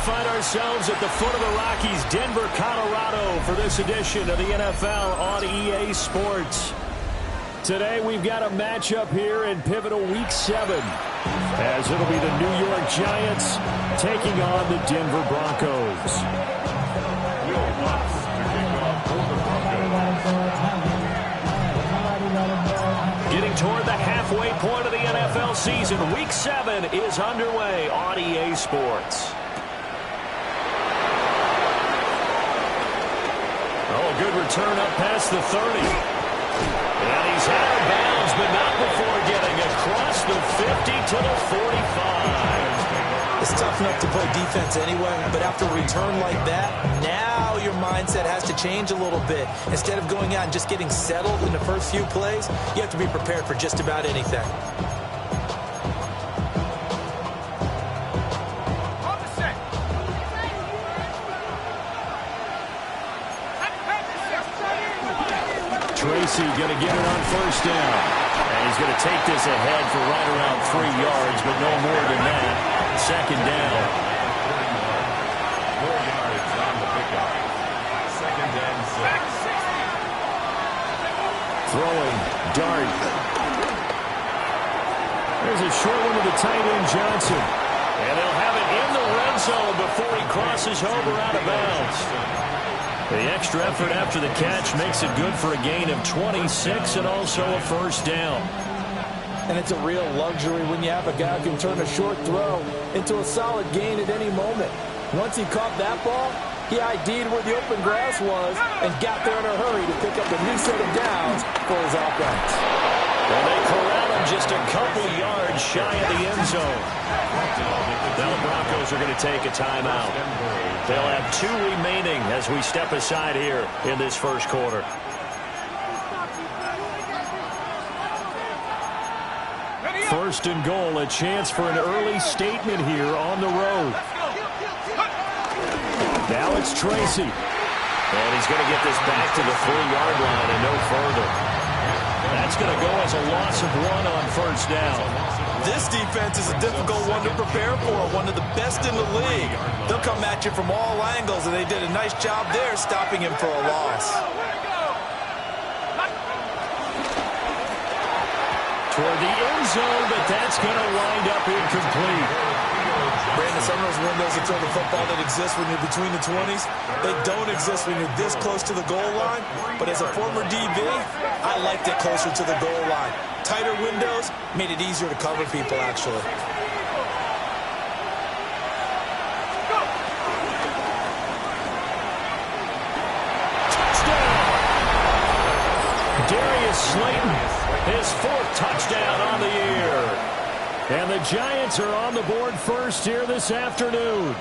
find ourselves at the foot of the Rockies, Denver, Colorado, for this edition of the NFL on EA Sports. Today we've got a matchup here in pivotal Week 7, as it'll be the New York Giants taking on the Denver Broncos. Getting toward the halfway point of the NFL season, Week 7 is underway on EA Sports. Oh, good return up past the 30. And he's out of bounds, but not before getting across the 50 to the 45. It's tough enough to play defense anyway, but after a return like that, now your mindset has to change a little bit. Instead of going out and just getting settled in the first few plays, you have to be prepared for just about anything. Tracy going to get it on first down. And he's going to take this ahead for right around 3 yards, but no more than that. Second down. 4 yards on the pickup. Second and 6. Throwing, Dart. There's a short one to the tight end, Johnson. And they'll have it in the red zone before he crosses over out of bounds. The extra effort after the catch makes it good for a gain of 26 and also a first down. And it's a real luxury when you have a guy who can turn a short throw into a solid gain at any moment. Once he caught that ball, he ID'd where the open grass was and got there in a hurry to pick up a new set of downs for his offense. Well, they corral him just a couple yards shy of the end zone. Now the Broncos are going to take a timeout. They'll have 2 remaining as we step aside here in this first quarter. First and goal, a chance for an early statement here on the road. Now it's Tracy. And he's going to get this back to the 3-yard line and no further. That's going to go as a loss of 1 on first down. This defense is a difficult one to prepare for, one of the best in the league. They'll come at you from all angles, and they did a nice job there stopping him for a loss. Toward the end zone, but that's going to wind up incomplete. Brandon, some of those windows to throw the football that exist when you're between the 20s, they don't exist when you're this close to the goal line. But as a former DB, I liked it closer to the goal line. Tighter windows made it easier to cover people, actually. Touchdown! Darius Slayton, his 4th touchdown on the year. And the Giants are on the board first here this afternoon.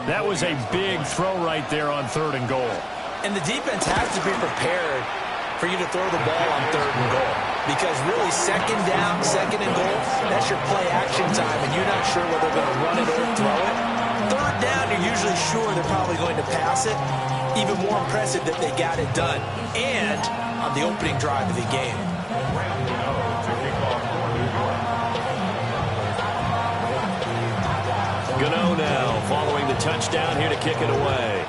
That was a big throw right there on 3rd and goal. And the defense has to be prepared for you to throw the ball on 3rd and goal. Because really, 2nd down, 2nd and goal, that's your play action time, and you're not sure whether they're going to run it or throw it. 3rd down, you're usually sure they're probably going to pass it. Even more impressive that they got it done. And on the opening drive of the game. Gano now following the touchdown here to kick it away.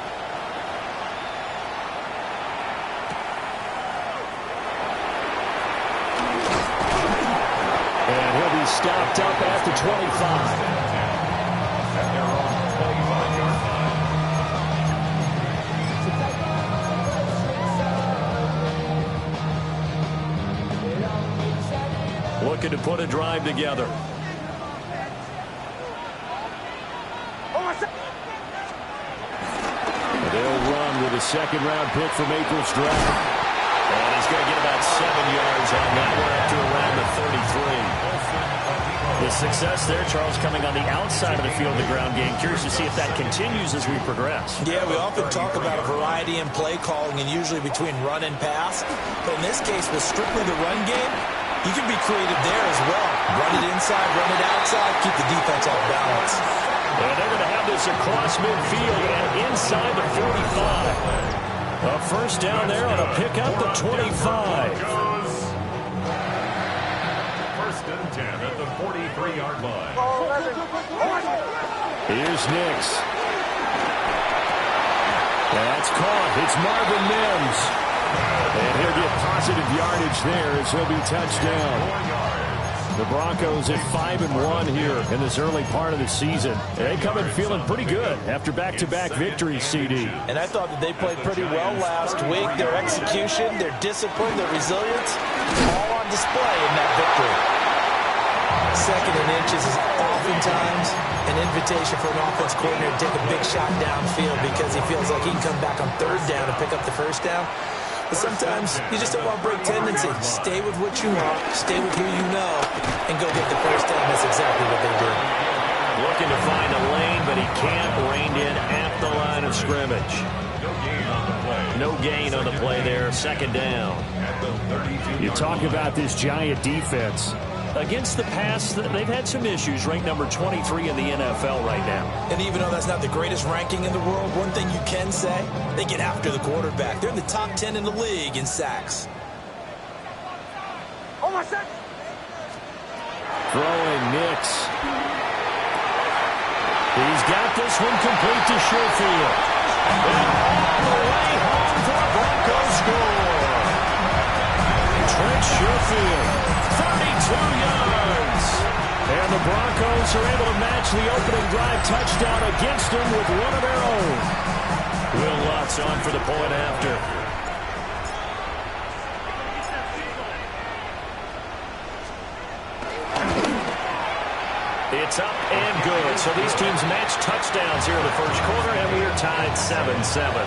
And he'll be stopped up at the 25. Looking to put a drive together. They'll run with a 2nd-round pick from April's draft. And he's going to get about 7 yards on that one up to around the 33. The success there, Charles, coming on the outside of the field, the ground game. Curious to see if that continues as we progress. Yeah, we often talk about a variety in play calling and usually between run and pass. But in this case, with strictly the run game, you can be creative there as well. Run it inside, run it outside, keep the defense off balance. And they're going to have this across midfield and inside the 45. A first down there on a pick up the 25. First and and 10 at the 43-yard line. Here's Nix. That's caught. It's Marvin Mims. And he'll get positive yardage there as he'll be touchdown. 4 yards. The Broncos at 5-1 here in this early part of the season. They come in feeling pretty good after back-to-back victories, CD. And I thought that they played pretty well last week. Their execution, their discipline, their resilience, all on display in that victory. Second and inches is oftentimes an invitation for an offense coordinator to take a big shot downfield because he feels like he can come back on third down and pick up the first down. But sometimes you just don't want to break tendency. Stay with what you want, stay with who you know, and go get the first down. That's exactly what they did. Looking to find a lane, but he can't. Reined in at the line of scrimmage. No gain on the play. No gain on the play there. Second down. At the 32. You talk about this Giant defense. Against the pass, they've had some issues. Ranked number 23 in the NFL right now. And even though that's not the greatest ranking in the world, one thing you can say, they get after the quarterback. They're in the top 10 in the league in sacks. Throwing Nix. He's got this one complete to Sherfield. And all the way home for a Broncos score. Trent Sherfield. 32 yards. And the Broncos are able to match the opening drive touchdown against them with one of their own. Will Lutz on for the point after. It's up and good. So these teams match touchdowns here in the first quarter, and we are tied 7-7.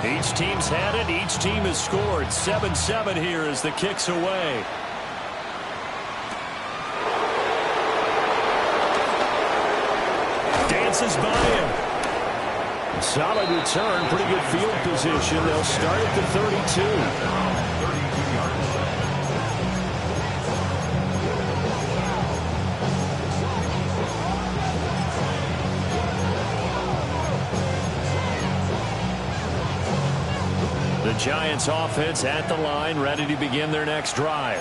Each team's had it. Each team has scored. 7-7 here as the kick's away. Dances by him. Solid return. Pretty good field position. They'll start at the 32. The Giants offense at the line, ready to begin their next drive.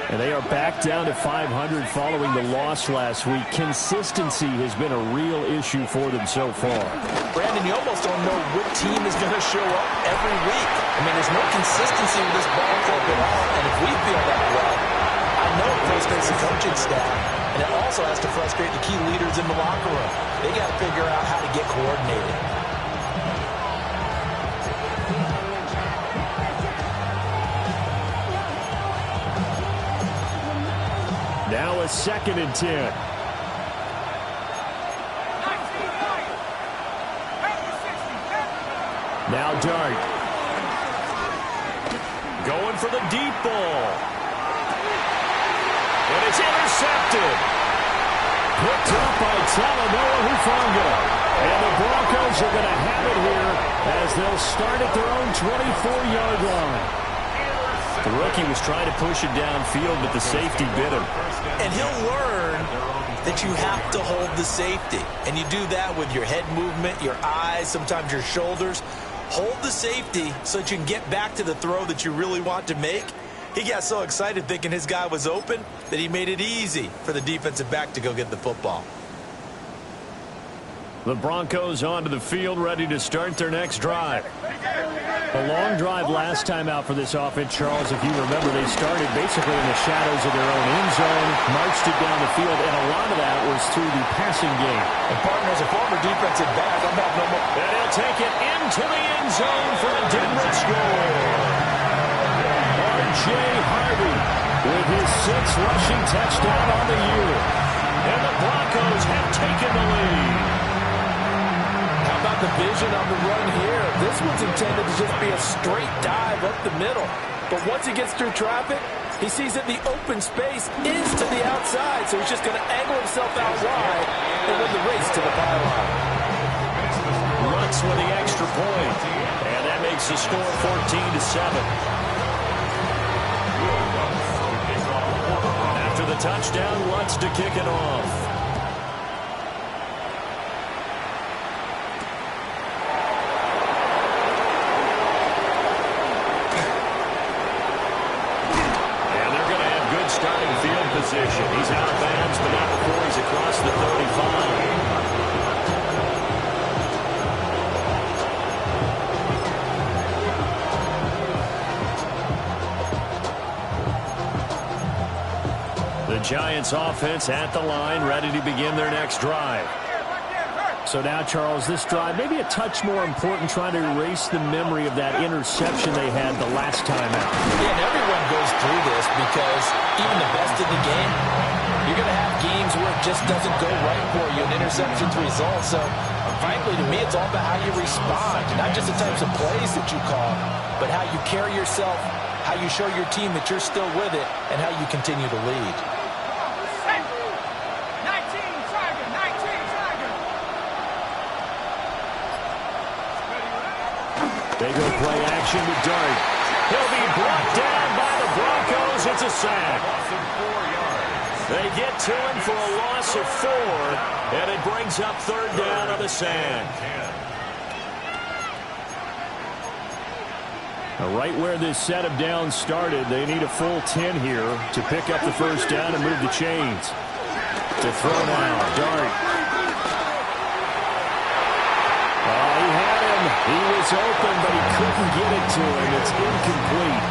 And they are back down to 500 following the loss last week. Consistency has been a real issue for them so far. Brandon, you almost don't know what team is going to show up every week. I mean, there's no consistency with this ball club at all. And if we feel that way, I know it frustrates the coaching staff. And it also has to frustrate the key leaders in the locker room. They got to figure out how to get coordinated. Now a 2nd and 10. Now Dart. Going for the deep ball. And it's intercepted. Picked up by Talanoa Hufanga. And the Broncos are going to have it here as they'll start at their own 24-yard line. The rookie was trying to push it downfield, but the safety bit him. And he'll learn that you have to hold the safety. And you do that with your head movement, your eyes, sometimes your shoulders. Hold the safety so that you can get back to the throw that you really want to make. He got so excited thinking his guy was open that he made it easy for the defensive back to go get the football. The Broncos onto the field, ready to start their next drive. A long drive last time out for this offense, Charles. If you remember, they started basically in the shadows of their own end zone, marched it down the field, and a lot of that was through the passing game. And partner, as a former defensive back, I'm having no more. And he'll take it into the end zone for a Denver score. R.J. Harvey with his 6th rushing touchdown on the year. And the Broncos have taken the lead. About the vision on the run here. This one's intended to just be a straight dive up the middle. But once he gets through traffic, he sees that the open space is to the outside, so he's just going to angle himself out wide and win the race to the pylon. Lutz with the extra point, and that makes the score 14-7. After the touchdown, Lutz to kick it off. starting field position. He's out of bounds, but not before he's across the 35. The Giants offense at the line, ready to begin their next drive. So now, Charles, this drive maybe a touch more important, trying to erase the memory of that interception they had the last time out. Yeah, and everyone goes through this because even the best in the game, you're going to have games where it just doesn't go right for you, and interceptions result. So, frankly, to me, it's all about how you respond, not just the types of plays that you call, but how you carry yourself, how you show your team that you're still with it, and how you continue to lead. They go play action to Dart. He'll be brought down by the Broncos. It's a sack. They get to him for a loss of 4, and it brings up third down on the sack. Now, right where this set of downs started, they need a full 10 here to pick up the first down and move the chains. To throw now, Dart. He was open, but he couldn't get it to him. It's incomplete.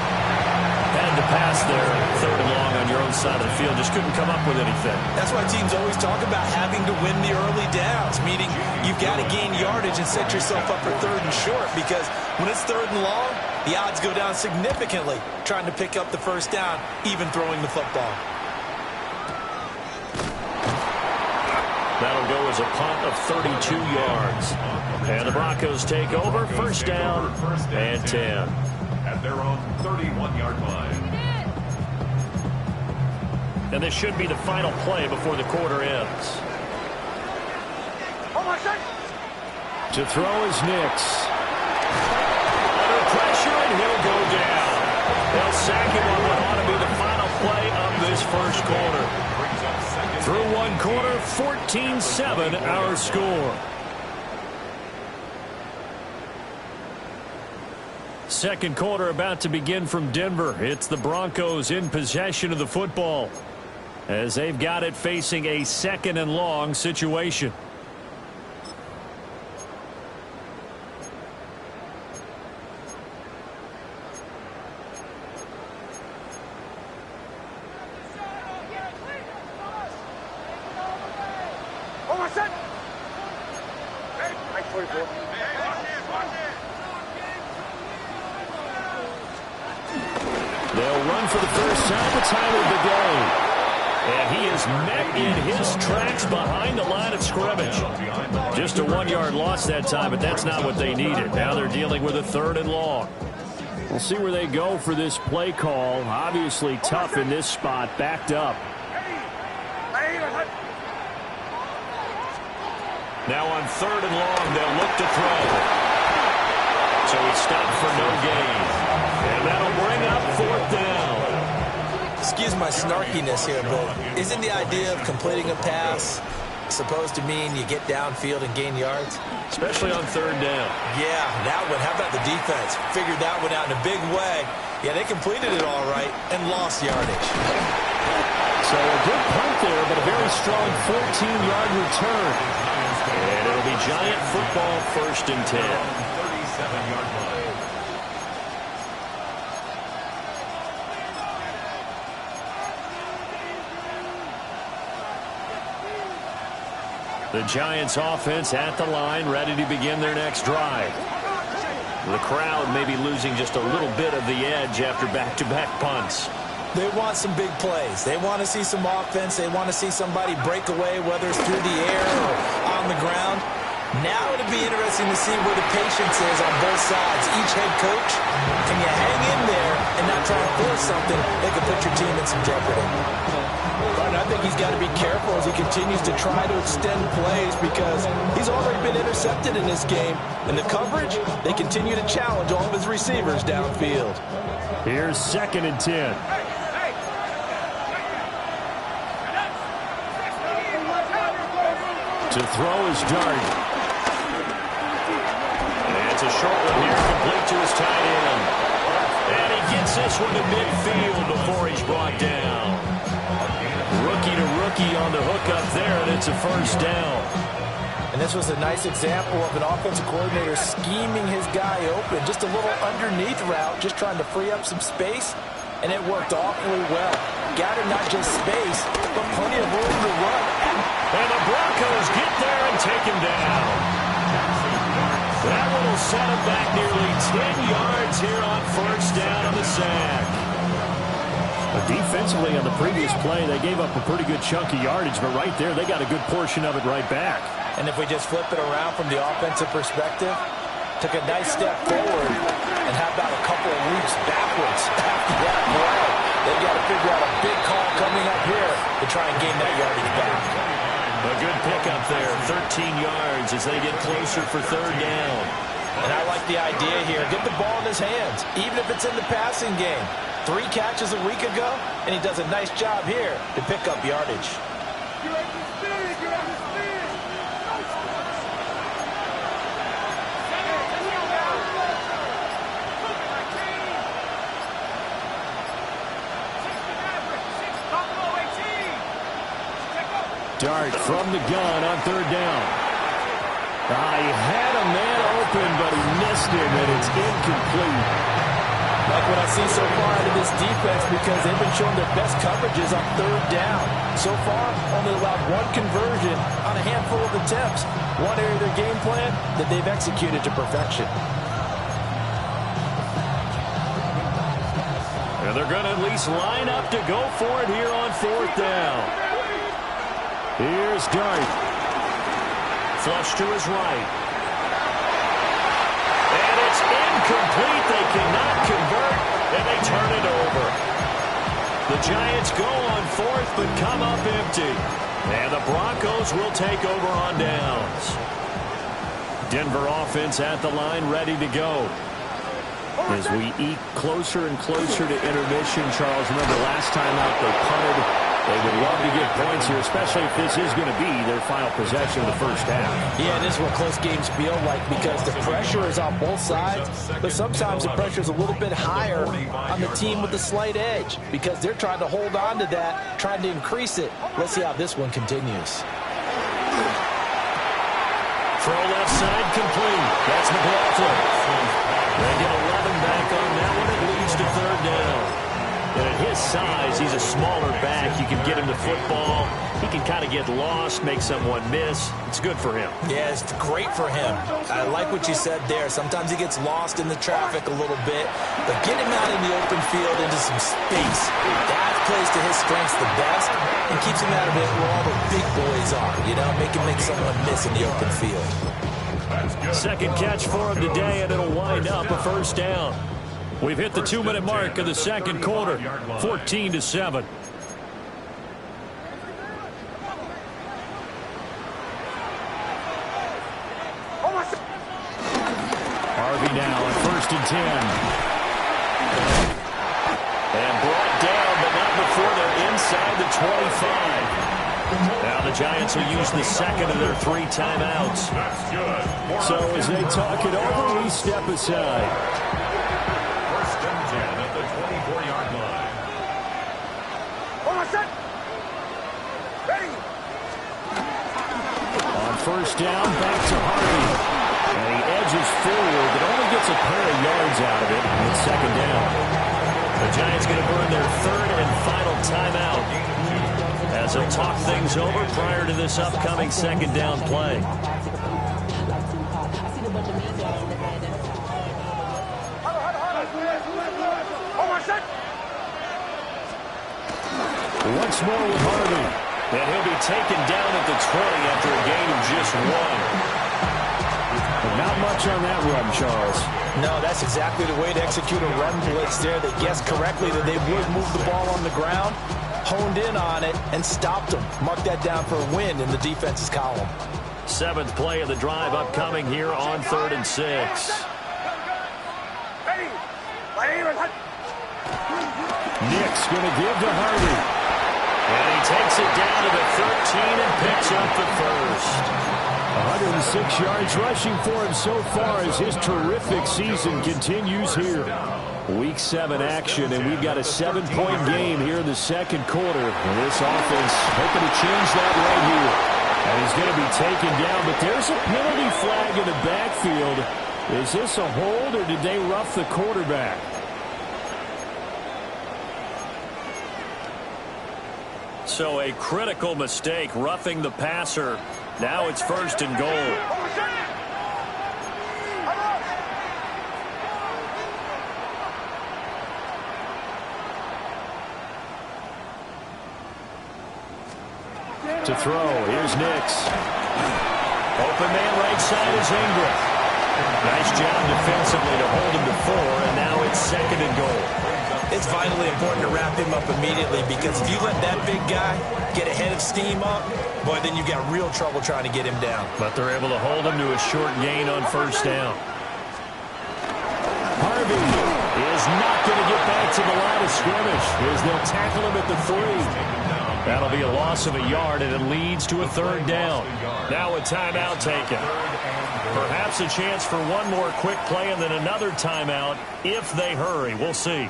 Had to pass there, third and long on your own side of the field. Just couldn't come up with anything. That's why teams always talk about having to win the early downs, meaning you've got to gain yardage and set yourself up for third and short, because when it's third and long, the odds go down significantly trying to pick up the first down, even throwing the football. That'll go as a punt of 32 yards. And the Broncos take over, first down and 10. At their own 31-yard line. And this should be the final play before the quarter ends. To throw is Nix. Under pressure, and he'll go down. They'll sack him on what ought to be the final play of this first quarter. Through one quarter, 14-7 our score. Second quarter about to begin from Denver. It's the Broncos in possession of the football as they've got it facing a second and long situation. They'll run for the first time of the game. And he is met in his tracks behind the line of scrimmage. Just a 1-yard loss that time, but that's not what they needed. Now they're dealing with a third and long. We'll see where they go for this play call. Obviously tough in this spot, backed up. Now on third and long, they'll look to throw. So he's stopped for no gain. And that'll bring up fourth down. Excuse my snarkiness here, but isn't the idea of completing a pass supposed to mean you get downfield and gain yards? Especially on third down. Yeah, that one. How about the defense? Figured that one out in a big way. Yeah, they completed it all right and lost yardage. So a good punt there, but a very strong 14-yard return. And it'll be Giant football, first and 10. 37-yard line. The Giants offense at the line, ready to begin their next drive. The crowd may be losing just a little bit of the edge after back-to-back punts. They want some big plays. They want to see some offense. They want to see somebody break away, whether it's through the air or on the ground. Now it'll be interesting to see where the patience is on both sides. Each head coach, can you hang in there and not try to force something that could put your team in some jeopardy? But I think he's got to be careful as he continues to try to extend plays because he's already been intercepted in this game. And the coverage, they continue to challenge all of his receivers downfield. Here's second and 10. To throw is Dart. And it's a short one here, complete to his tight end. And he gets this one to midfield before he's brought down. pickup there, and it's a first down. And this was a nice example of an offensive coordinator scheming his guy open. Just a little underneath route, just trying to free up some space, and it worked awfully well. Got him not just space, but plenty of room to run. And the Broncos get there and take him down. That one will set him back nearly 10 yards here on first down on the sack. Defensively on the previous play, they gave up a pretty good chunk of yardage, but right there, they got a good portion of it right back. And if we just flip it around from the offensive perspective, took a nice step forward, and how about a couple of leaps backwards after that play? They've got to figure out a big call coming up here to try and gain that yardage back. A good pickup there, 13 yards as they get closer for third down. And I like the idea here. Get the ball in his hands, even if it's in the passing game. 3 catches a week ago, and he does a nice job here to pick up yardage. Dart from the gun on third down. He had a man open, but he missed him, and it's incomplete. Like what I've seen so far out of this defense, because they've been showing their best coverages on third down. So far, only allowed 1 conversion on a handful of attempts. One area of their game plan that they've executed to perfection. And they're going to at least line up to go for it here on fourth down. Here's Dart. Flush to his right. And it's incomplete. They cannot convert, and they turn it over. The Giants go on fourth, but come up empty. And the Broncos will take over on downs. Denver offense at the line, ready to go. As we eke closer and closer to intermission, Charles, remember last time out they punted. They would love to get points here, especially if this is going to be their final possession of the first half. Yeah, this is what close games feel like, because the pressure is on both sides, but sometimes the pressure is a little bit higher on the team with the slight edge, because they're trying to hold on to that, trying to increase it. Let's see how this one continues. Throw left side complete. That's McLaughlin. They get 11 back on that one. It leads to third down. And at his size, he's a smaller back. You can get him the football. He can kind of get lost, make someone miss. It's good for him. Yeah, it's great for him. I like what you said there. Sometimes he gets lost in the traffic a little bit, but get him out in the open field into some space. That plays to his strengths the best and keeps him out of it where all the big boys are. You know, make him make someone miss in the open field. Second catch for him today, and it'll wind up a first down. We've hit the 2-minute mark of the second quarter, 14-7. Harvey now at 1st and 10. And brought down, but not before they're inside the 25. Now the Giants will use the second of their 3 timeouts. So as they talk it over, we step aside. First down, back to Harvey. And he edges forward, but only gets a pair of yards out of it. And it's second down. The Giants going to burn their 3rd and final timeout as they'll talk things over prior to this upcoming second down play. Once more with Harvey. And he'll be taken down at the 20 after a gain of just 1. Not much on that run, Charles. No, that's exactly the way to execute a run blitz there. They guessed correctly that they would move the ball on the ground, honed in on it, and stopped them. Mark that down for a win in the defense's column. 7th play of the drive upcoming here on 3rd and 6. Nick's going to give to Harvey. And he takes it down to the 13 and picks up the first. 106 yards rushing for him so far as his terrific season continues here. Week 7 action, and we've got a 7-point game here in the second quarter. And this offense hoping to change that right here. And he's going to be taken down, but there's a penalty flag in the backfield. Is this a hold, or did they rough the quarterback? So a critical mistake, roughing the passer. Now it's 1st and goal. To throw, here's Nix. Open man right side is Ingram. Nice job defensively to hold him to 4, and now it's 2nd and goal. It's vitally important to wrap him up immediately, because if you let that big guy get a head of steam up, boy, then you've got real trouble trying to get him down. But they're able to hold him to a short gain on 1st down. Harvey is not going to get back to the line of scrimmage as they'll tackle him at the 3. That'll be a loss of a yard, and it leads to a 3rd down. Now a timeout taken. Perhaps a chance for one more quick play and then another timeout if they hurry. We'll see.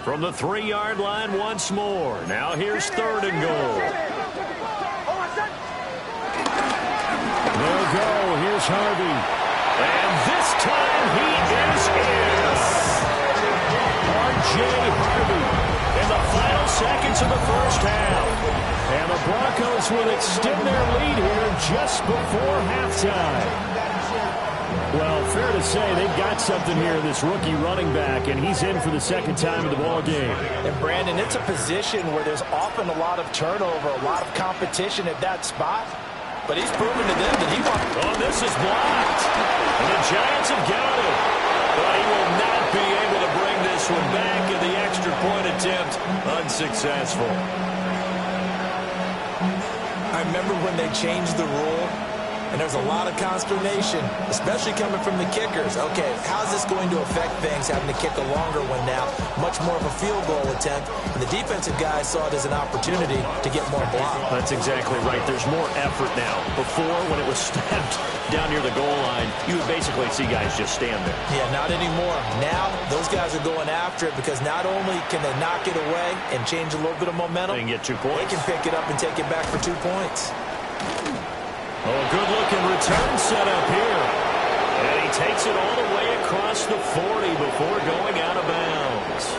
From the 3-yard line once more. Now here's 3rd and goal. They'll go. Here's Harvey. And this time he is in. R.J. Harvey in the final seconds of the 1st half. And the Broncos will extend their lead here just before halftime. Well, fair to say they've got something here in this rookie running back, and he's in for the 2nd time of the ball game. And, Brandon, it's a position where there's often a lot of turnover, a lot of competition at that spot. But he's proven to them that he wants. Oh, this is blocked. And the Giants have got him. But he will not be able to bring this one back, and the extra point attempt unsuccessful. I remember when they changed the rule, and there's a lot of consternation, especially coming from the kickers. Okay, how's this going to affect things, having to kick a longer one now, much more of a field goal attempt, and the defensive guys saw it as an opportunity to get more block. That's exactly right. There's more effort now. Before, when it was snapped down near the goal line, you would basically see guys just stand there. Yeah, not anymore. Now, those guys are going after it, because not only can they knock it away and change a little bit of momentum, they can get 2 points. They can pick it up and take it back for 2 points. Oh, good-looking return set up here. And he takes it all the way across the 40 before going out of bounds.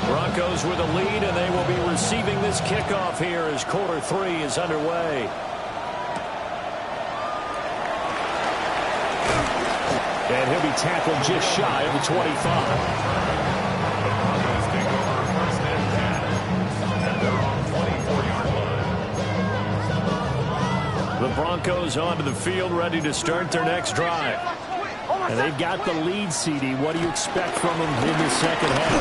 Broncos with a lead, and they will be receiving this kickoff here as quarter 3 is underway. And he'll be tackled just shy of the 25. The Broncos take over 1st and 10 at their own 24-yard line. The Broncos onto the field, ready to start their next drive. And they've got the lead, CD. What do you expect from them in the 2nd half?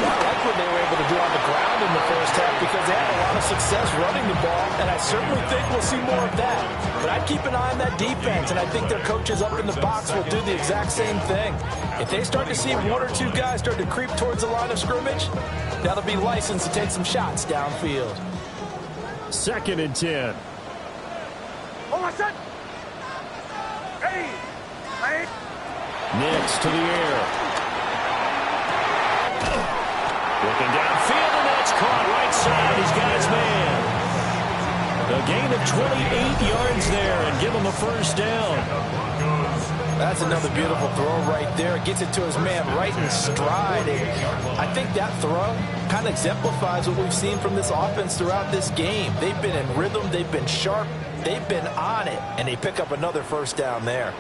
Well, I like what they were able to do on the ground in the 1st half, because they had a lot of success running the ball, and I certainly think we'll see more of that. But I'd keep an eye on that defense, and I think their coaches up in the box will do the exact same thing. If they start to see 1 or 2 guys start to creep towards the line of scrimmage, that'll be licensed to take some shots downfield. 2nd and 10. Nix to the air. Looking downfield, and that's caught right side. He's got his man. A gain of 28 yards there, and give him a 1st down. That's another beautiful throw right there. Gets it to his man right in stride. And I think that throw kind of exemplifies what we've seen from this offense throughout this game. They've been in rhythm. They've been sharp. They've been on it. And they pick up another 1st down there.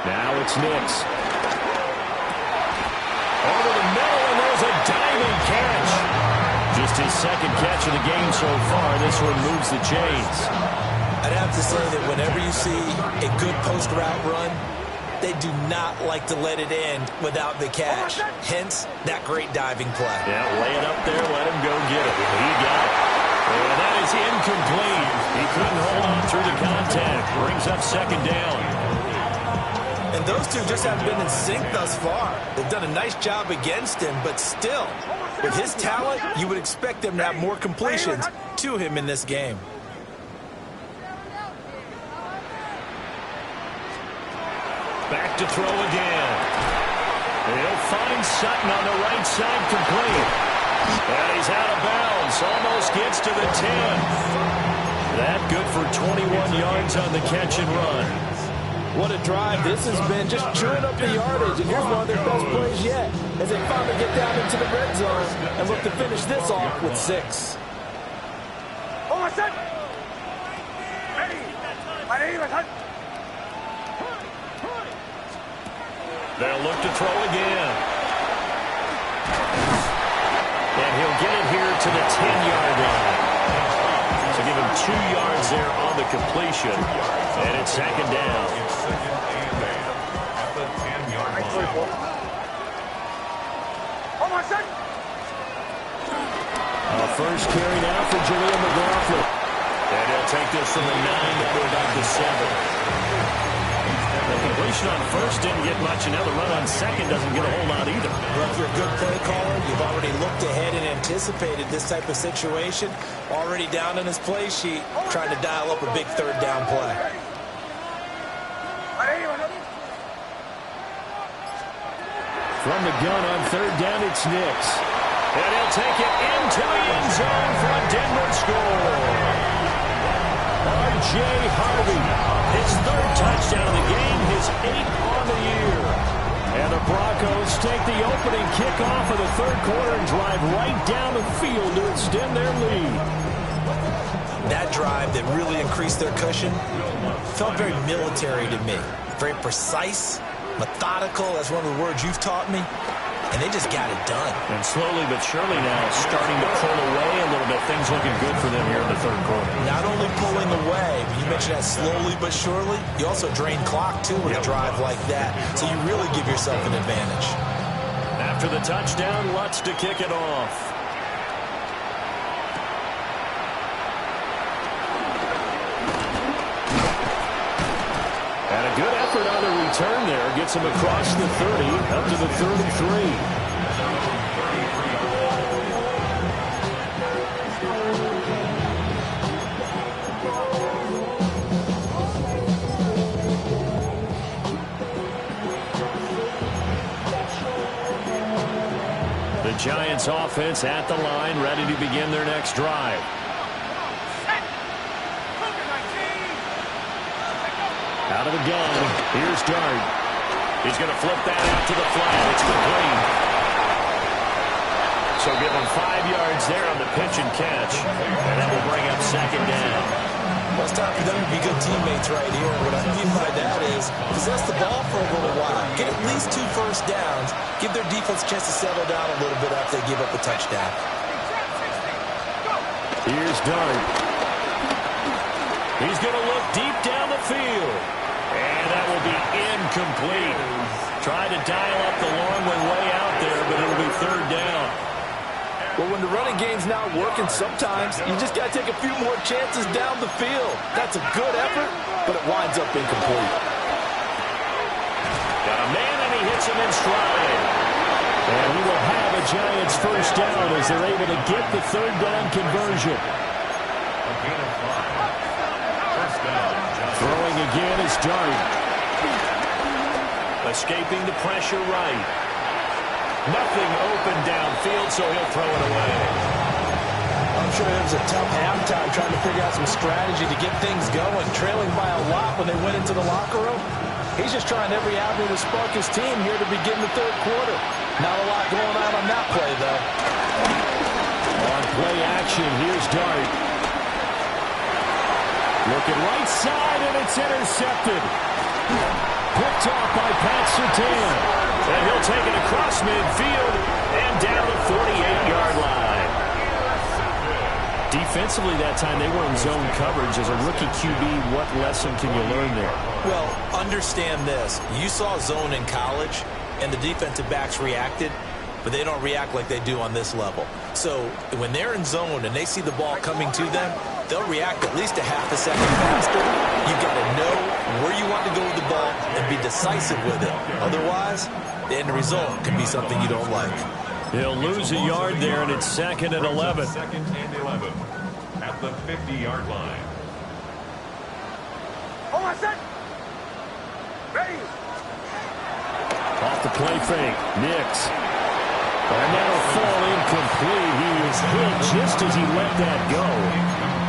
Now it's Nix. Over the middle, and there's a diving catch. Just his 2nd catch of the game so far. This one moves the chains. I'd have to say that whenever you see a good post route run, they do not like to let it end without the catch. Hence, that great diving play. Yeah, lay it up there, let him go get it. He got it. And that is incomplete. He couldn't hold on through the contact. Brings up second down. And those two just haven't been in sync thus far. They've done a nice job against him, but still, with his talent, you would expect them to have more completions to him in this game. Back to throw again. He'll find Sutton on the right side, complete. And he's out of bounds. Almost gets to the 10. That good for 21 yards on the catch and run. What a drive this has been, just chewing up the yardage. And here's one of their best plays yet, as they finally get down into the red zone and look to finish this off with 6. They'll look to throw again. And he'll get it here to the 10-yard line. So give him 2 yards there on the completion. And it's second down. At the 10-yard line. A first carry now for Jaleel McLaughlin. And he'll take this from the 9 to about the 7. The completion on first didn't get much, and now the run on second doesn't get a whole lot either. Well, if you're a good play caller, you've already looked ahead and anticipated this type of situation. Already down in his play sheet, trying to dial up a big third down play. From the gun on third down, it's Nix. And he'll take it into the end zone for a Denver score. R.J. Harvey, his third touchdown of the game, his 8th on the year. And the Broncos take the opening kickoff of the third quarter and drive right down the field to extend their lead. That drive that really increased their cushion felt very military to me. Very precise, methodical, that's one of the words you've taught me. And they just got it done. And slowly but surely now starting to pull away a little bit. Things looking good for them here in the third quarter. Not only pulling away, but you mentioned that slowly but surely, you also drain clock too with a drive like that. So you really give yourself an advantage. After the touchdown, Lutz to kick it off. And a good effort on the return there. Gets him across the 30, up to the 33. The Giants offense at the line, ready to begin their next drive. Out of the gun, here's Dart. He's going to flip that out to the flat. It's complete. So give him 5 yards there on the pitch and catch. And that will bring up second down. Well, it's time for them to be good teammates right here. What I mean by that is possess the ball for a little while. Get at least 2 first downs. Give their defense a chance to settle down a little bit after they give up a touchdown. Here's Dart. He's going to look deep down the field. And that will be incomplete. Try to dial up the long one way out there, but it'll be third down. Well, when the running game's not working, sometimes you just got to take a few more chances down the field. That's a good effort, but it winds up incomplete. Got a man, and he hits him in stride. And we will have a Giants first down as they're able to get the third down conversion. Throwing again is Dart. Escaping the pressure right. Nothing open downfield, so he'll throw it away. I'm sure it was a tough halftime trying to figure out some strategy to get things going, trailing by a lot when they went into the locker room. He's just trying every avenue to spark his team here to begin the third quarter. Not a lot going on that play, though. On play action, here's Dart. Looking right side, and it's intercepted. Picked off by Pat Surtain. And he'll take it across midfield and down the 48-yard line. defensively that time, they were in zone coverage. As a rookie QB, what lesson can you learn there? Well, understand this. You saw zone in college, and the defensive backs reacted, but they don't react like they do on this level. So when they're in zone and they see the ball coming to them, they'll react at least a half a second faster. You've got to know where you want to go with the ball and be decisive with it. Otherwise, the end result can be something you don't like. He'll lose a yard there, and it's 2nd and 11. 2nd and 11 at the 50-yard line. Hold on, set. Ready. Off the play fake. Nix. And that'll fall incomplete. He was hit just as he let that go.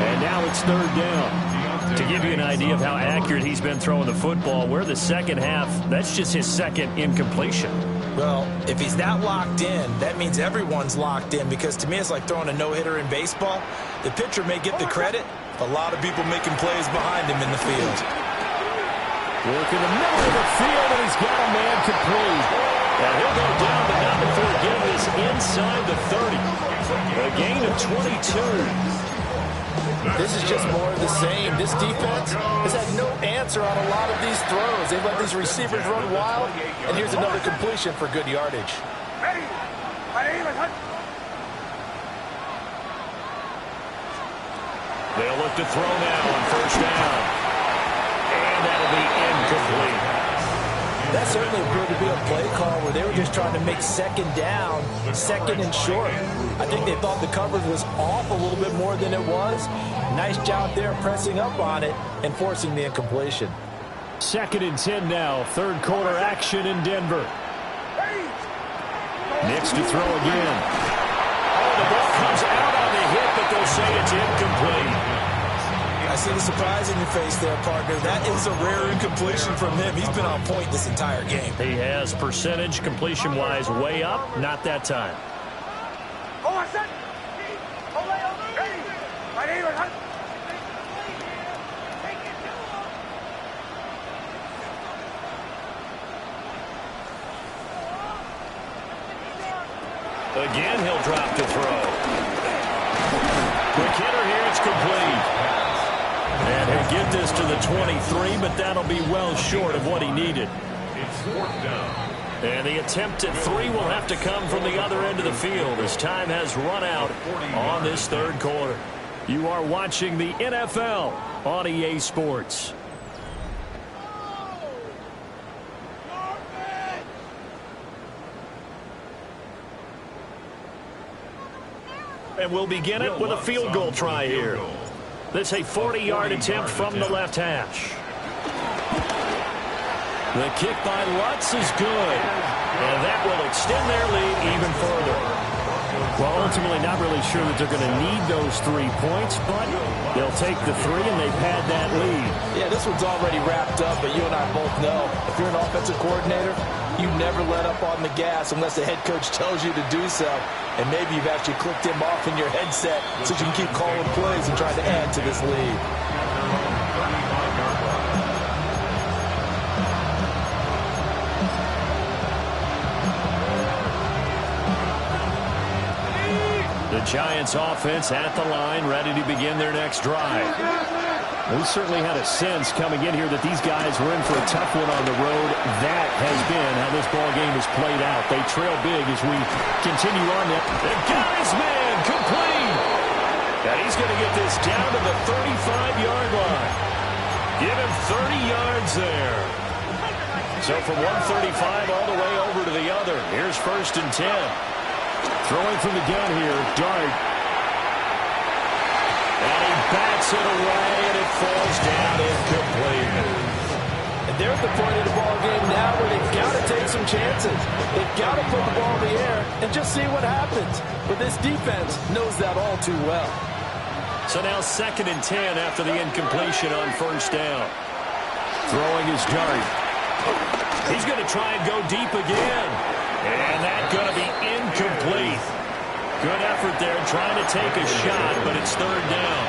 And now it's 3rd down. To give you an idea of how accurate he's been throwing the football, we're the second half. That's just his 2nd incompletion. Well, if he's that locked in, that means everyone's locked in, because to me it's like throwing a no-hitter in baseball. The pitcher may get the credit, a lot of people making plays behind him in the field. Working the middle of the field, and he's got a man complete. And he'll go down, but not before getting this inside the 30. A gain of 22. This is just more of the same. This defense has had no answer on a lot of these throws. They've let these receivers run wild, and here's another completion for good yardage. Ready. They'll look to throw now on 1st down. And that'll be incomplete. That certainly appeared to be a play call where they were just trying to make 2nd down, 2nd and short. I think they thought the coverage was off a little bit more than it was. Nice job there pressing up on it and forcing the incompletion. 2nd and 10 now. 3rd quarter action in Denver. Nix to throw again. Oh, the ball comes out on the hit, but they'll say it's incomplete. I see the surprise in your face there, partner. That is a rare incompletion from him. He's been on point this entire game. He has percentage completion-wise way up. Not that time. Hold on, set. Ready. Again, he'll drop to throw. Quick hitter here. It's complete. And he'll get this to the 23, but that'll be well short of what he needed. It's 4th down. And the attempt at 3 will have to come from the other end of the field as time has run out on this 3rd quarter. You are watching the NFL on EA Sports. And we'll begin it with a field goal try here. This is a 40-yard attempt from the left hash. The kick by Lutz is good. And that will extend their lead even further. Well, ultimately not really sure that they're going to need those 3 points, but they'll take the 3, and they've had that lead. Yeah, this one's already wrapped up, but you and I both know if you're an offensive coordinator, you never let up on the gas unless the head coach tells you to do so. And maybe you've actually clicked him off in your headset so you can keep calling plays and trying to add to this lead. The Giants offense at the line, ready to begin their next drive. We certainly had a sense coming in here that these guys were in for a tough one on the road. That has been how this ball game has played out. They trail big as we continue on. They've got his man complete. And he's going to get this down to the 35-yard line. Give him 30 yards there. So from 135 all the way over to the other. Here's 1st and 10. Throwing from the gun here, Dart. And he bats it away, and it falls down incomplete. And they're at the point of the ball game now where they've got to take some chances. They've got to put the ball in the air and just see what happens. But this defense knows that all too well. So now 2nd and 10 after the incompletion on 1st down. Throwing his Dart. He's going to try and go deep again. And that's going to be incomplete. Good effort there trying to take a shot, but it's 3rd down.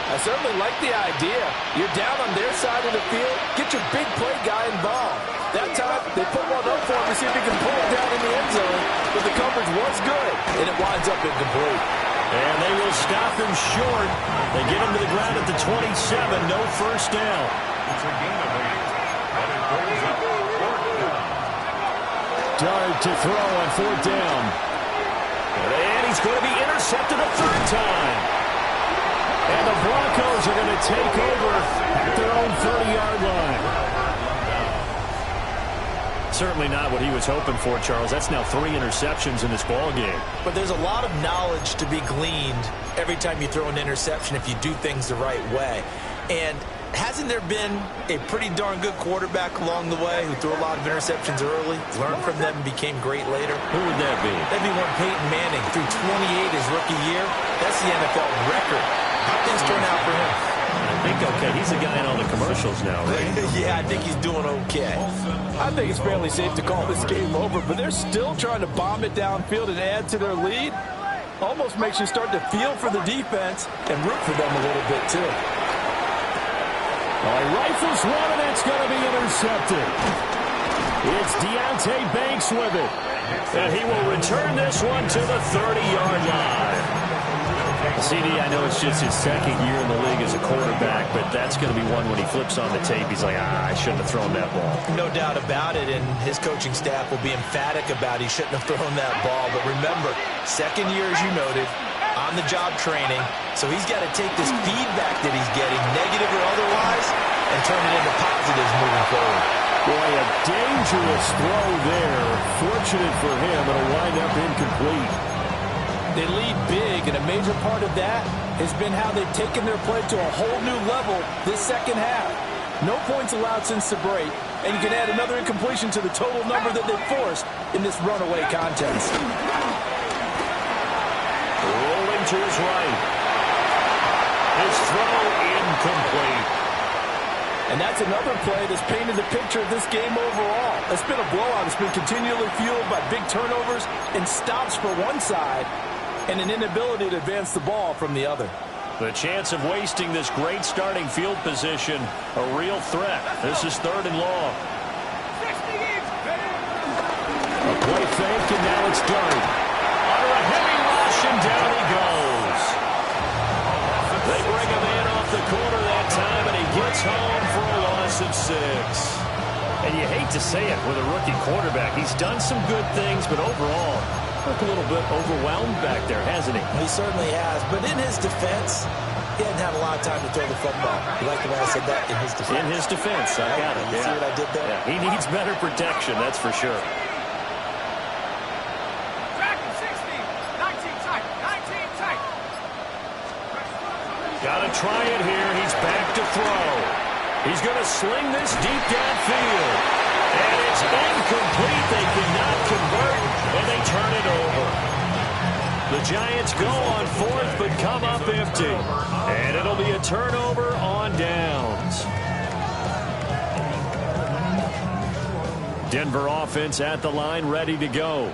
I certainly like the idea. You're down on their side of the field. Get your big play guy involved. That time, they put one up for him to see if he can pull it down in the end zone. But the coverage was good, and it winds up incomplete. And they will stop him short. They get him to the ground at the 27. No first down. It's a gain of 8, and it brings up 4th down. Dart to throw on 4th down. And he's going to be intercepted a 3rd time. And the Broncos are going to take over at their own 30-yard line. Certainly not what he was hoping for, Charles. That's now 3 interceptions in this ball game. But there's a lot of knowledge to be gleaned every time you throw an interception if you do things the right way. And hasn't there been a pretty darn good quarterback along the way who threw a lot of interceptions early, learned from them, and became great later? Who would that be? That'd be one Peyton Manning. Threw 28 his rookie year. That's the NFL record. How things turn out for him? I think okay. He's the guy in all the commercials now, right? Yeah, I think he's doing okay. I think it's fairly safe to call this game over, but they're still trying to bomb it downfield and add to their lead. Almost makes you start to feel for the defense and root for them a little bit, too. Rifles one, and it's going to be intercepted. It's Deonte Banks with it. And he will return this one to the 30-yard line. CD, I know it's just his 2nd year in the league as a quarterback, but that's going to be one when he flips on the tape. He's like, I shouldn't have thrown that ball. No doubt about it, and his coaching staff will be emphatic about he shouldn't have thrown that ball. But remember, 2nd year, as you noted, on-the-job training, so he's got to take this feedback that he's getting, negative or otherwise, and turn it into positives moving forward. Boy, a dangerous throw there. Fortunate for him, it'll wind up incomplete. They lead big, and a major part of that has been how they've taken their play to a whole new level this second half. No points allowed since the break, and you can add another incompletion to the total number that they've forced in this runaway contest. Rolling to his right. His throw incomplete. And that's another play that's painted the picture of this game overall. It's been a blowout. It's been continually fueled by big turnovers and stops for one side and an inability to advance the ball from the other. The chance of wasting this great starting field position, a real threat. This is 3rd and long. A play fake, and now it's Dart. Under a heavy rush, and down he goes. They bring him in off the corner that time, and he gets home for a loss of 6. And you hate to say it with a rookie quarterback. He's done some good things, but overall, look a little bit overwhelmed back there, hasn't he? He certainly has, but in his defense, he hadn't had a lot of time to throw the football. You like the way I said that? In his defense. In his defense, I got it. You see what I did there? Yeah, he needs better protection, that's for sure. Got to try it here. He's back to throw. He's going to sling this deep downfield. And it's incomplete. They cannot convert, and they turn it over. The Giants go on 4th, but come up empty. And it'll be a turnover on downs. Denver offense at the line, ready to go.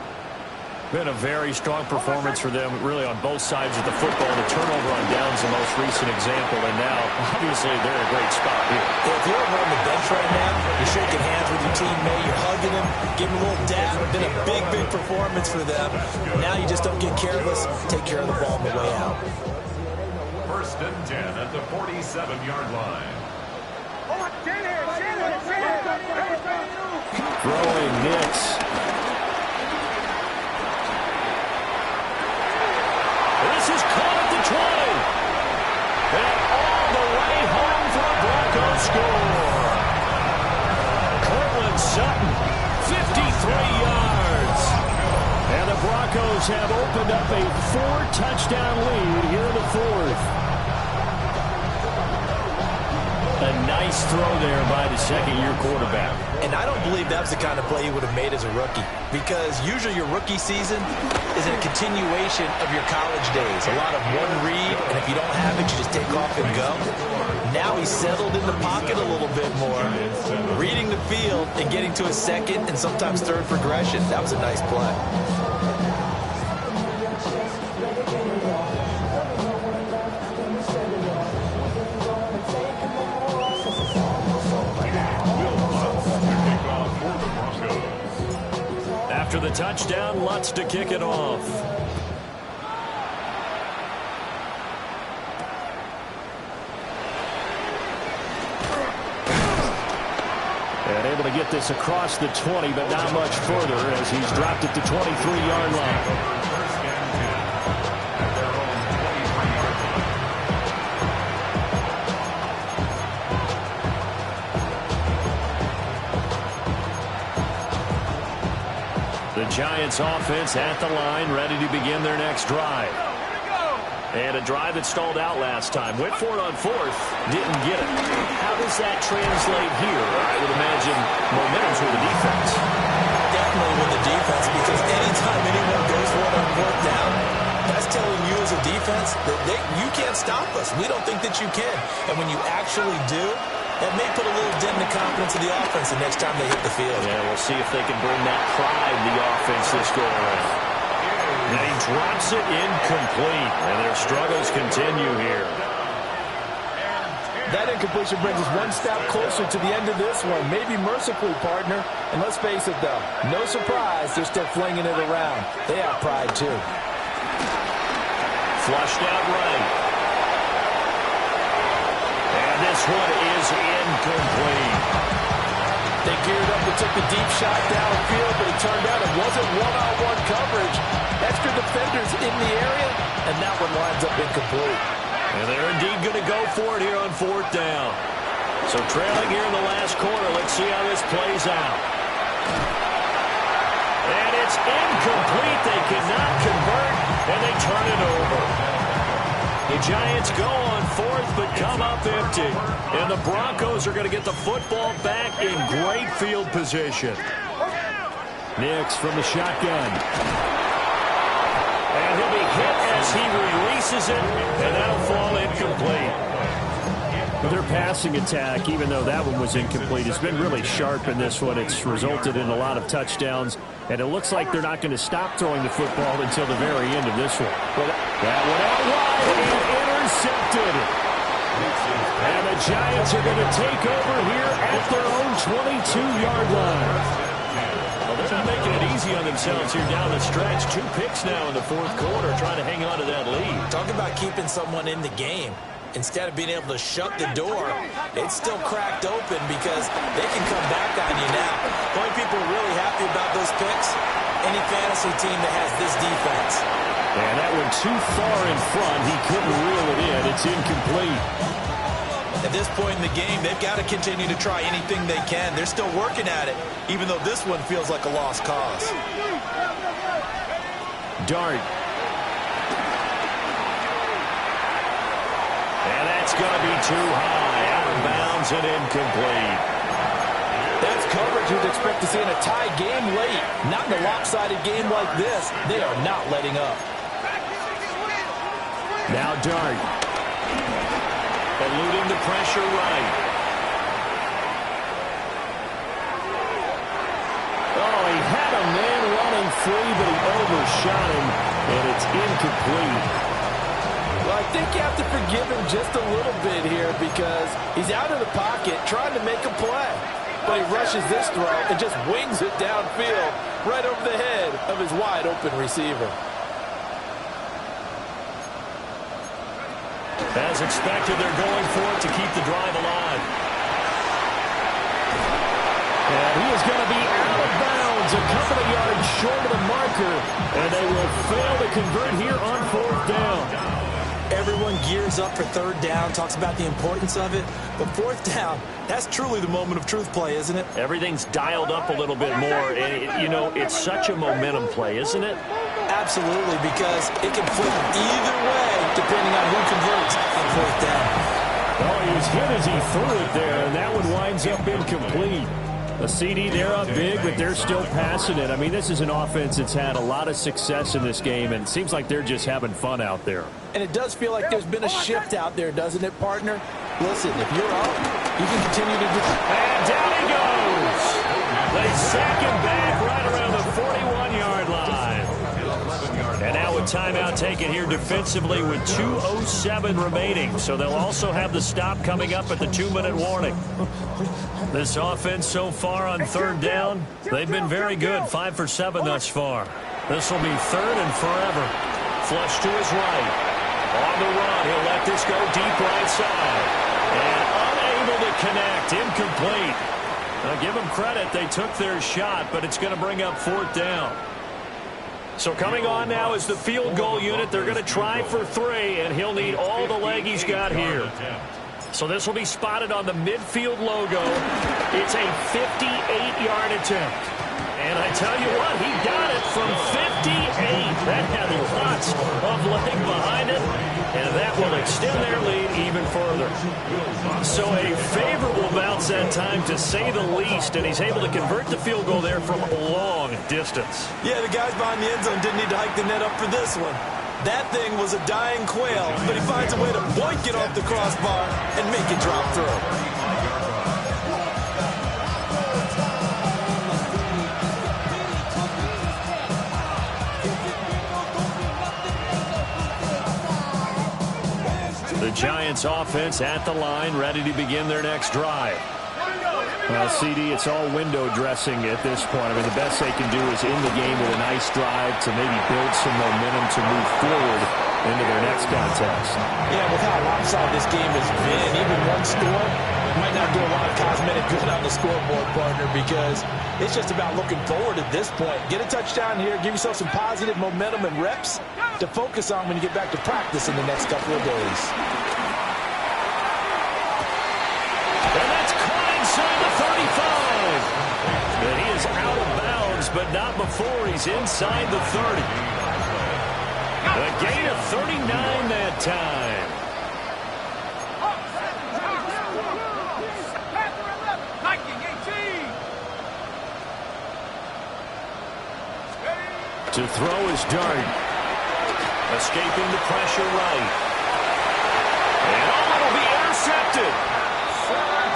Been a very strong performance for them, really, on both sides of the football. The turnover on downs, the most recent example, and now, obviously, they're in a great spot here. If you're over on the bench right now, you're shaking hands with your teammate, you're hugging him, giving him a little dab. It's been a big, big performance for them. Now you just don't get careless, take care of the ball on the way out. 1st and 10 at the 47-yard line. Throwing Nix. This is caught at the 20. And all the way home for a Broncos score. Cortland Sutton, 53 yards. And the Broncos have opened up a 4-touchdown lead here in the 4th. A nice throw there by the 2nd-year quarterback. And I don't believe that was the kind of play he would have made as a rookie, because usually your rookie season is a continuation of your college days. A lot of one read, and if you don't have it, you just take off and go. Now he's settled in the pocket a little bit more, reading the field and getting to a 2nd and sometimes 3rd progression. That was a nice play. After the touchdown, Lutz to kick it off. And able to get this across the 20, but not much further as he's dropped it to 23-yard line. First and 10 at their own 23-yard line. The Giants offense at the line, ready to begin their next drive. And a drive that stalled out last time. Went for it on fourth, didn't get it. How does that translate here? I would imagine momentum's with the defense. Definitely with the defense, because anytime anyone goes for it on fourth down, that's telling you as a defense that you can't stop us. We don't think that you can. And when you actually do, that may put a little dent in the confidence of the offense the next time they hit the field. Yeah, we'll see if they can bring that pride in the offense this go around. And he drops it incomplete. And their struggles continue here. That incompletion brings us one step closer to the end of this one. Maybe mercifully, partner. And let's face it, though, no surprise, they're still flinging it around. They have pride, too. Flushed out right. And this one is incomplete. They geared up and took the deep shot downfield, but it turned out it wasn't one-on-one coverage. Extra defenders in the area, and that one winds up incomplete. And they're indeed going to go for it here on fourth down. So trailing here in the last quarter, let's see how this plays out. And it's incomplete. They cannot convert, and they turn it over. The Giants go on fourth, but come up empty. And the Broncos are going to get the football back in great field position. Nix from the shotgun. And he'll be hit as he releases it, and that'll fall incomplete. Their passing attack, even though that one was incomplete, has been really sharp in this one. It's resulted in a lot of touchdowns, and it looks like they're not going to stop throwing the football until the very end of this one. That one out wide and intercepted. And the Giants are going to take over here at their own 22-yard line. Well, they're not making it easy on themselves here down the stretch. 2 picks now in the fourth quarter, trying to hang on to that lead. Talk about keeping someone in the game. Instead of being able to shut the door, it's still cracked open because they can come back on you now. The only people really happy about those picks, any fantasy team that has this defense. And that one too far in front. He couldn't reel it in. It's incomplete. At this point in the game, they've got to continue to try anything they can. They're still working at it, even though this one feels like a lost cause. Dart. And that's going to be too high. Out of bounds and incomplete. That's coverage you'd expect to see in a tie game late. Not in a lopsided game like this. They are not letting up. Now Dart. Eluding the pressure right. Oh, he had a man running free, but he overshot him, and it's incomplete. Well, I think you have to forgive him just a little bit here because he's out of the pocket trying to make a play. But he rushes this throw and just wings it downfield right over the head of his wide-open receiver. As expected, they're going for it to keep the drive alive. And he is going to be out of bounds, a couple of yards short of the marker, and they will fail to convert here on fourth down. Everyone gears up for third down, talks about the importance of it. But fourth down, that's truly the moment of truth play, isn't it? Everything's dialed up a little bit more. And, you know, it's such a momentum play, isn't it? Absolutely, because it can flip either way depending on who converts on fourth down. Well, he was hit as he threw it there, and that one winds up incomplete. A CD, they're up big, but they're still passing it. I mean, this is an offense that's had a lot of success in this game, and it seems like they're just having fun out there. And it does feel like there's been a shift out there, doesn't it, partner? Listen, if you're up, you can continue to do... And down he goes! They sack him back right around the 41-yard line. And now a timeout taken here defensively with 2:07 remaining. So they'll also have the stop coming up at the 2-minute warning. This offense so far on third down, they've been very good. 5 for 7 thus far. This will be third and forever. Flush to his right. On the run, he'll let this go deep right side. And unable to connect. Incomplete. Now give them credit. They took their shot, but it's going to bring up 4th down. So coming on now is the field goal unit. They're going to try for 3, and he'll need all the leg he's got here. So this will be spotted on the midfield logo. It's a 58-yard attempt. And I tell you what, he got it from 58. That had lots of leg behind it, and that will extend their lead even further. So a favorable bounce that time, to say the least, and he's able to convert the field goal there from a long distance. Yeah, the guys behind the end zone didn't need to hike the net up for this one. That thing was a dying quail, but he finds a way to boink it off the crossbar and make it drop through. The Giants offense at the line, ready to begin their next drive. Well, CD, it's all window dressing at this point. I mean, the best they can do is end the game with a nice drive to maybe build some momentum to move forward into their next contest. Yeah, with how lopsided this game has been, even one score might not do a lot of cosmetic good on the scoreboard, partner, because it's just about looking forward at this point. Get a touchdown here, give yourself some positive momentum and reps to focus on when you get back to practice in the next couple of days. And that's caught inside the 35. And he is out of bounds, but not before he's inside the 30. A gain of 39 that time. To throw is Dart. Escaping the pressure right. And it'll be intercepted.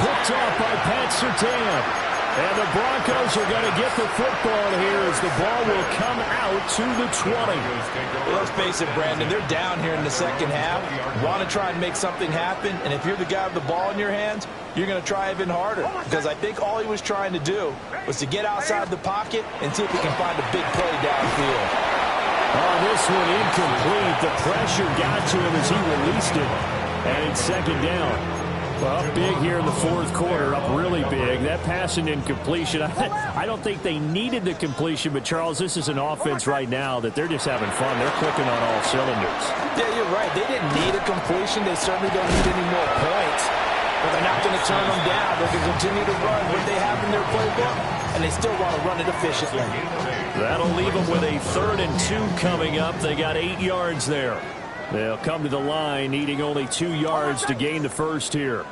Picked off by Pat Surtain. And the Broncos are going to get the football here as the ball will come out to the 20. Well, let's face it, Brandon, they're down here in the second half. Want to try and make something happen, and if you're the guy with the ball in your hands, you're going to try even harder, because I think all he was trying to do was to get outside the pocket and see if he can find a big play downfield. Oh, this one incomplete. The pressure got to him as he released it, and it's second down. Well, up big here in the fourth quarter, up really big. That pass and incompletion, I don't think they needed the completion, but, Charles, this is an offense right now that they're just having fun. They're clicking on all cylinders. Yeah, you're right. They didn't need a completion. They certainly don't need any more points. But they're not going to turn them down. They're going to continue to run what they have in their playbook, and they still want to run it efficiently. That'll leave them with a 3rd and 2 coming up. They got 8 yards there. They'll come to the line needing only 2 yards to gain the first here.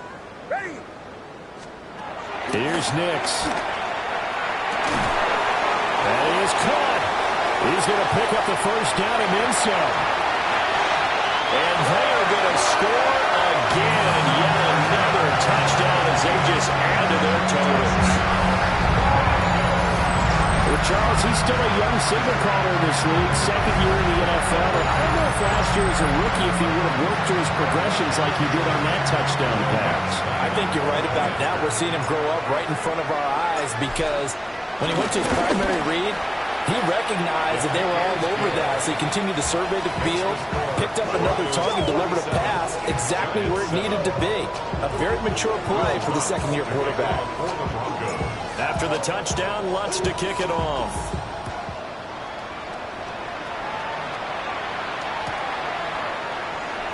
Here's Nix. And he is caught. He's going to pick up the first down and then some. And they are going to score again. Yet another touchdown as they just add to their totals. Charles, he's still a young signal caller in this league, second year in the NFL. And I don't know if last year as a rookie if he would have worked through his progressions like he did on that touchdown pass. I think you're right about that. We're seeing him grow up right in front of our eyes, because when he went to his primary read, he recognized that they were all over that. So he continued to survey the field, picked up another target, delivered a pass exactly where it needed to be. A very mature play for the second-year quarterback. After the touchdown, Lutz to kick it off.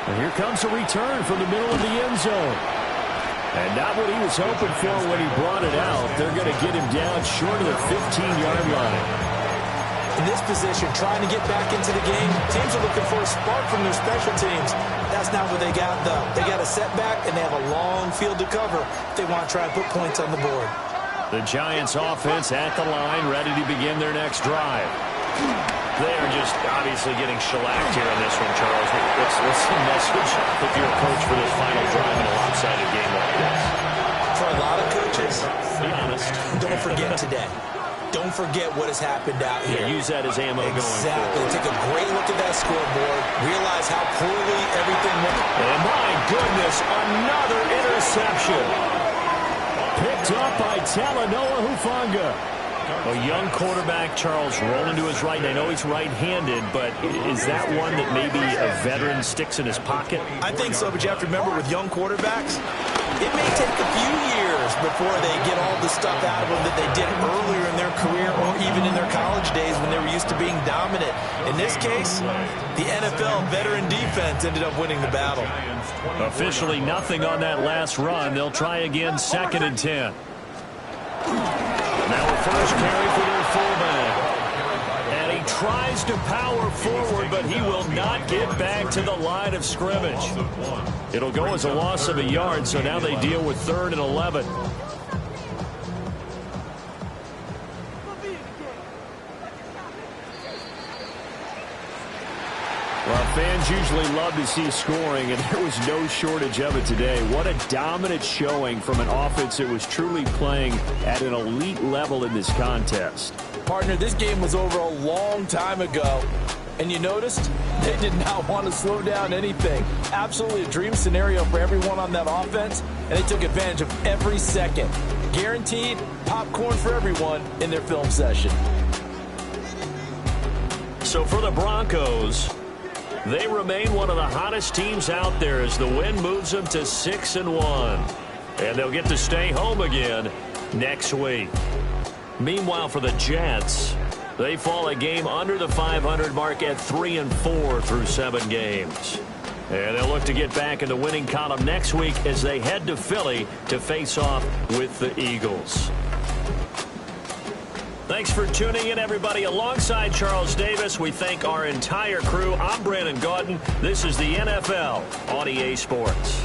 And here comes a return from the middle of the end zone. And not what he was hoping for when he brought it out. They're going to get him down short of the 15-yard line. In this position, trying to get back into the game, teams are looking for a spark from their special teams. That's not what they got, though. They got a setback, and they have a long field to cover if they want to try and put points on the board. The Giants offense at the line, ready to begin their next drive. They are just obviously getting shellacked here in this one, Charles. What's the message if you're a coach for this final drive in a lopsided game like this? For a lot of coaches, be honest, don't forget today. Don't forget what has happened out here. Yeah, use that as ammo going forward. Exactly. Take a great look at that scoreboard. Realize how poorly everything went. And my goodness, another interception. Picked up by Talanoa Hufanga. A young quarterback, Charles, rolling to his right. And I know he's right-handed, but is that one that maybe a veteran sticks in his pocket? I think so, but you have to remember with young quarterbacks, it may take a few years before they get all the stuff out of them that they did earlier in their career or even in their college days when they were used to being dominant. In this case, the NFL veteran defense ended up winning the battle. Officially nothing on that last run. They'll try again, 2nd and 10. Now a first carry for their fullback. And he tries to power forward, but he will not get back to the line of scrimmage. It'll go as a loss of a yard, so now they deal with 3rd and 11. Well, fans usually love to see scoring, and there was no shortage of it today. What a dominant showing from an offense that was truly playing at an elite level in this contest. Partner, this game was over a long time ago, and you noticed they did not want to slow down anything. Absolutely a dream scenario for everyone on that offense, and they took advantage of every second. Guaranteed popcorn for everyone in their film session. So for the Broncos, they remain one of the hottest teams out there as the win moves them to 6-1. And they'll get to stay home again next week. Meanwhile, for the Jets, they fall a game under the 500 mark at 3-4 through 7 games. And they'll look to get back in the winning column next week as they head to Philly to face off with the Eagles. Thanks for tuning in, everybody. Alongside Charles Davis, we thank our entire crew. I'm Brandon Gaudin. This is the NFL on EA Sports.